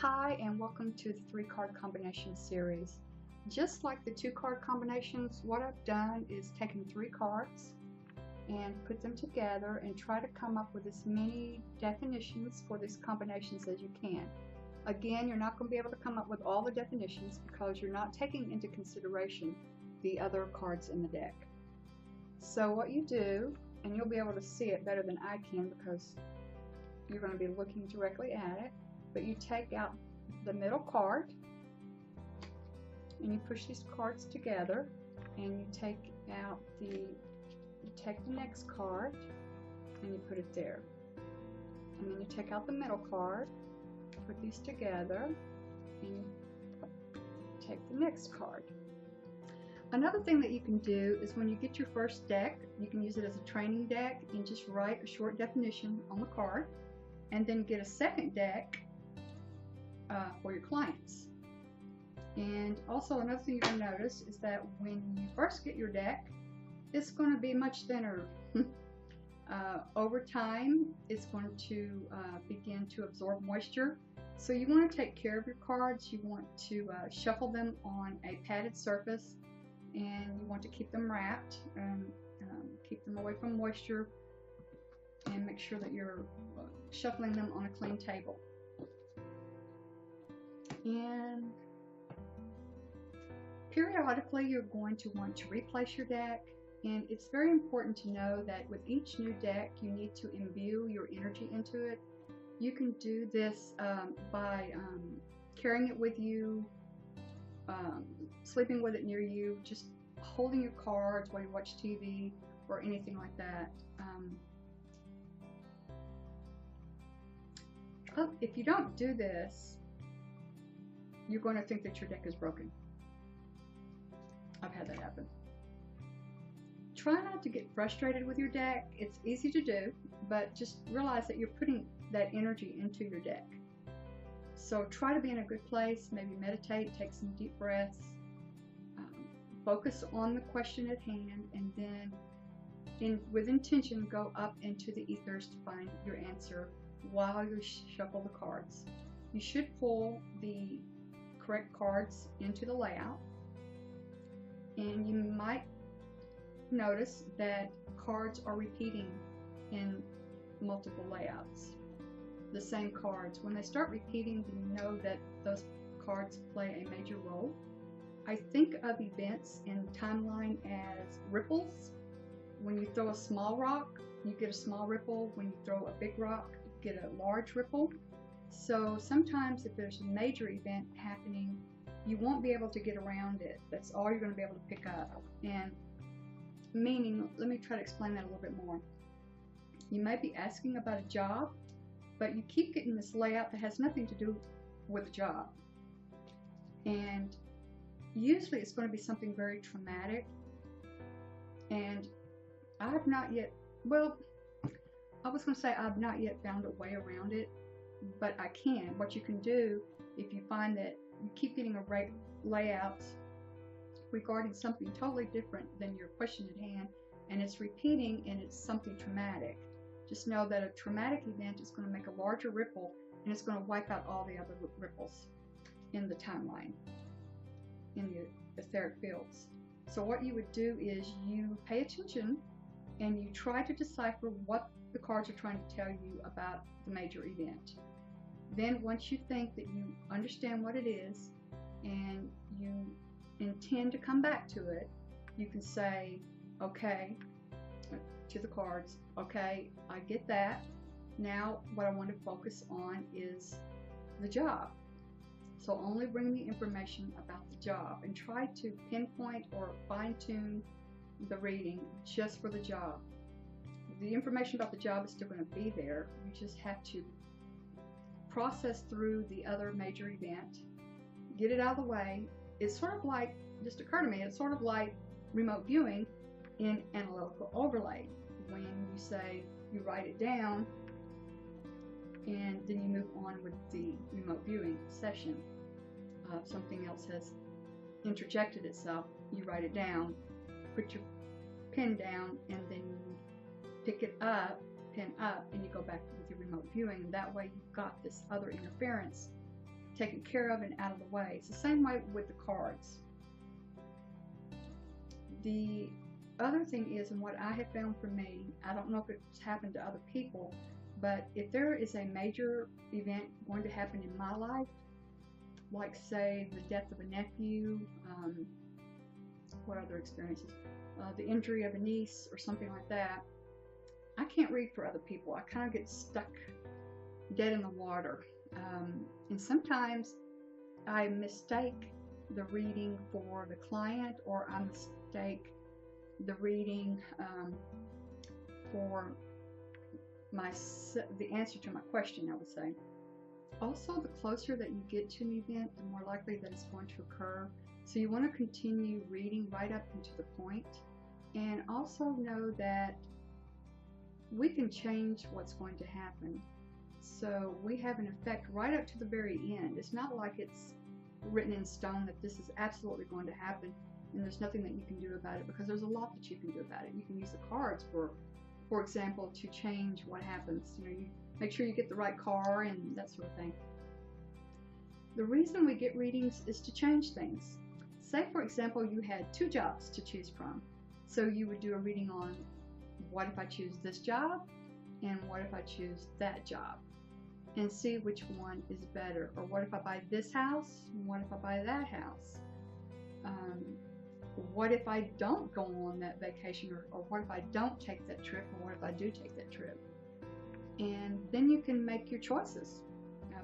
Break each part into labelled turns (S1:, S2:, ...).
S1: Hi, and welcome to the 3-card combination series. Just like the 2-card combinations, what I've done is taken 3 cards and put them together and try to come up with as many definitions for these combinations as you can. Again, you're not going to be able to come up with all the definitions because you're not taking into consideration the other cards in the deck. So what you do, and you'll be able to see it better than I can because you're going to be looking directly at it, but you take out the middle card and you push these cards together, and you take the next card and you put it there, and then you take out the middle card, put these together, and you take the next card. Another thing that you can do is when you get your first deck, you can use it as a training deck and just write a short definition on the card, and then get a second deck for your clients. And also another thing you're going to notice is that when you first get your deck, it's going to be much thinner. Over time, it's going to begin to absorb moisture. So you want to take care of your cards. You want to shuffle them on a padded surface, and you want to keep them wrapped and keep them away from moisture, and make sure that you're shuffling them on a clean table. And periodically you're going to want to replace your deck, and it's very important to know that with each new deck you need to imbue your energy into it. You can do this by carrying it with you, sleeping with it near you, just holding your cards while you watch TV or anything like that. If you don't do this, you're going to think that your deck is broken. I've had that happen. Try not to get frustrated with your deck. It's easy to do, but just realize that you're putting that energy into your deck. So try to be in a good place, maybe meditate, take some deep breaths, focus on the question at hand, and then with intention go up into the ethers to find your answer while you shuffle the cards. You should pull the correct cards into the layout, and you might notice that cards are repeating in multiple layouts. The same cards, when they start repeating, then you know that those cards play a major role. I think of events in timeline as ripples. When you throw a small rock, you get a small ripple. When you throw a big rock, you get a large ripple. So sometimes if there's a major event happening, you won't be able to get around it. That's all you're going to be able to pick up. And meaning, let me try to explain that a little bit more. You might be asking about a job, but you keep getting this layout that has nothing to do with the job. And usually it's going to be something very traumatic. And I've not yet, well, I was going to say I've not yet found a way around it, but I can. What you can do, if you find that you keep getting a layout regarding something totally different than your question at hand, and it's repeating and it's something traumatic, just know that a traumatic event is going to make a larger ripple, and it's going to wipe out all the other ripples in the timeline, in the etheric fields. So what you would do is you pay attention and you try to decipher what the cards are trying to tell you about the major event. Then once you think that you understand what it is and you intend to come back to it, you can say, okay, to the cards, okay, I get that. Now what I want to focus on is the job. So only bring the information about the job and try to pinpoint or fine-tune the reading just for the job. The information about the job is still going to be there. You just have to process through the other major event, get it out of the way. It's sort of like, just occurred to me, it's sort of like remote viewing in analytical overlay. When you say, you write it down, and then you move on with the remote viewing session. Something else has interjected itself, you write it down, put your pen down, and then you pick it up, pen up, and you go back with your remote viewing. That way you've got this other interference taken care of and out of the way. It's the same way with the cards. The other thing is, and what I have found for me, I don't know if it's happened to other people, but if there is a major event going to happen in my life, like say the death of a nephew, what other experiences, the injury of a niece or something like that, I can't read for other people. I kind of get stuck dead in the water. And sometimes I mistake the reading for the client, or I mistake the reading for the answer to my question, I would say. Also, the closer that you get to an event, the more likely that it's going to occur. So you want to continue reading right up into the point, and also know that we can change what's going to happen. So we have an effect right up to the very end. It's not like it's written in stone that this is absolutely going to happen and there's nothing that you can do about it, because there's a lot that you can do about it. You can use the cards for example, to change what happens. You know, you make sure you get the right car and that sort of thing. The reason we get readings is to change things. Say, for example, you had 2 jobs to choose from. So you would do a reading on, what if I choose this job, and what if I choose that job, and see which one is better. Or what if I buy this house, and what if I buy that house? What if I don't go on that vacation, or what if I don't take that trip, or what if I do take that trip? And then you can make your choices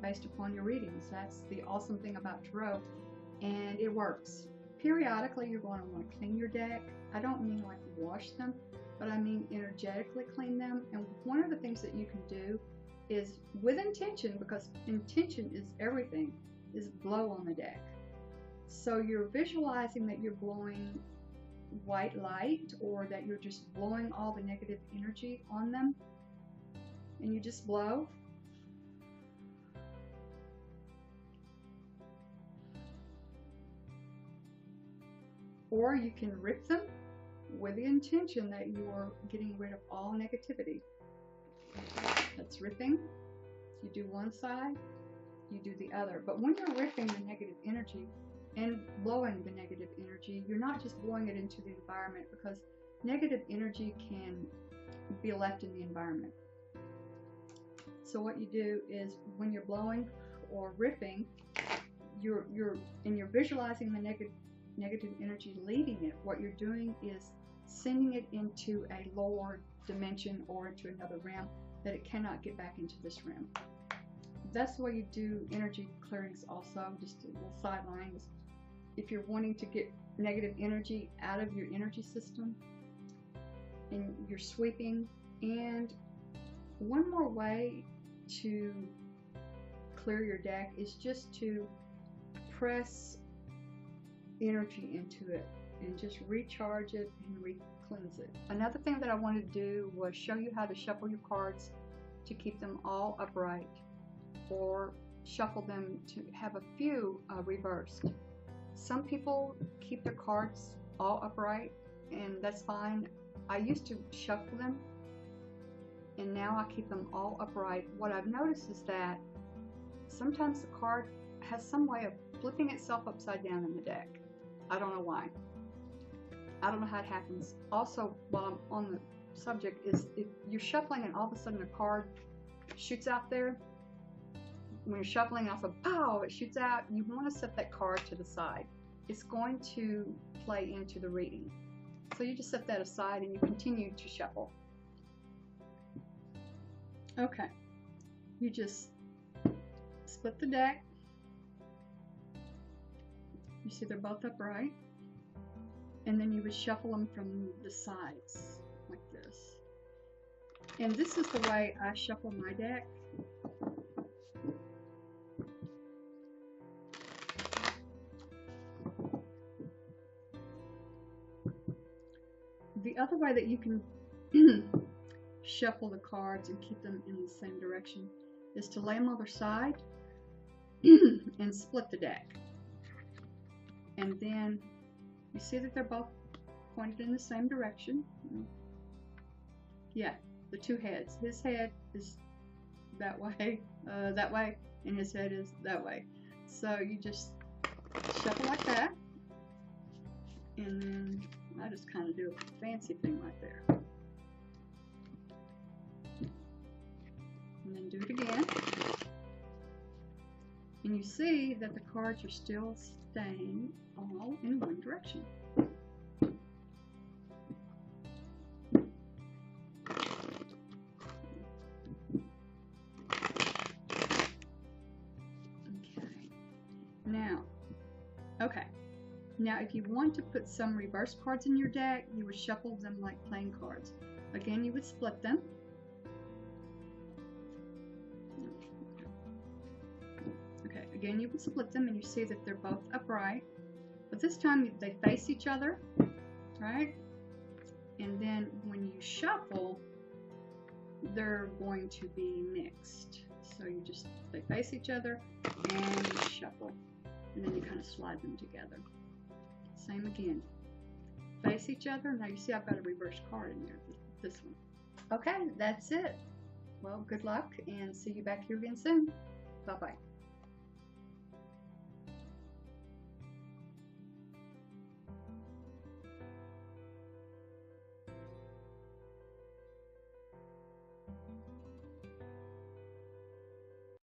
S1: based upon your readings. That's the awesome thing about tarot, and it works. Periodically, you're going to want to clean your deck. I don't mean like wash them, but I mean energetically clean them. And one of the things that you can do is, with intention, because intention is everything, is blow on the deck. So you're visualizing that you're blowing white light, or that you're just blowing all the negative energy on them, and you just blow. Or you can rip them with the intention that you are getting rid of all negativity. That's ripping. You do one side, you do the other. But when you're ripping the negative energy and blowing the negative energy, you're not just blowing it into the environment, because negative energy can be left in the environment. So what you do is, when you're blowing or ripping, you're visualizing the negative energy leaving it. What you're doing is sending it into a lower dimension or into another realm, that it cannot get back into this realm. That's the way you do energy clearings also. Just a little sideline. If you're wanting to get negative energy out of your energy system, and you're sweeping. And one more way to clear your deck is just to press energy into it and just recharge it and cleanse it. Another thing that I wanted to do was show you how to shuffle your cards to keep them all upright, or shuffle them to have a few reversed. Some people keep their cards all upright, and that's fine. I used to shuffle them, and now I keep them all upright. What I've noticed is that sometimes the card has some way of flipping itself upside down in the deck. I don't know why. I don't know how it happens. Also, while I'm on the subject, is if you're shuffling and all of a sudden a card shoots out there, when you're shuffling, also, pow, it shoots out, you want to set that card to the side. It's going to play into the reading. So you just set that aside and you continue to shuffle. Okay. You just split the deck. You see they're both upright. And then you would shuffle them from the sides, like this. And this is the way I shuffle my deck. The other way that you can shuffle the cards and keep them in the same direction is to lay them on their side and split the deck. And then you see that they're both pointed in the same direction. Yeah, the two heads. His head is that way, and his head is that way. So you just shuffle like that, and then I just kind of do a fancy thing right there. And then do it again. And you see that the cards are still staying all in one direction. Now, if you want to put some reverse cards in your deck, you would shuffle them like playing cards. Again, you would split them. Okay, again, you would split them, and you see that they're both upright. But this time, they face each other, right? And then when you shuffle, they're going to be mixed. So they face each other, and you shuffle. And then you kind of slide them together. Same again. Face each other. Now you see I've got a reverse card in there, this one. Okay, that's it. Well, good luck, and see you back here again soon. Bye-bye.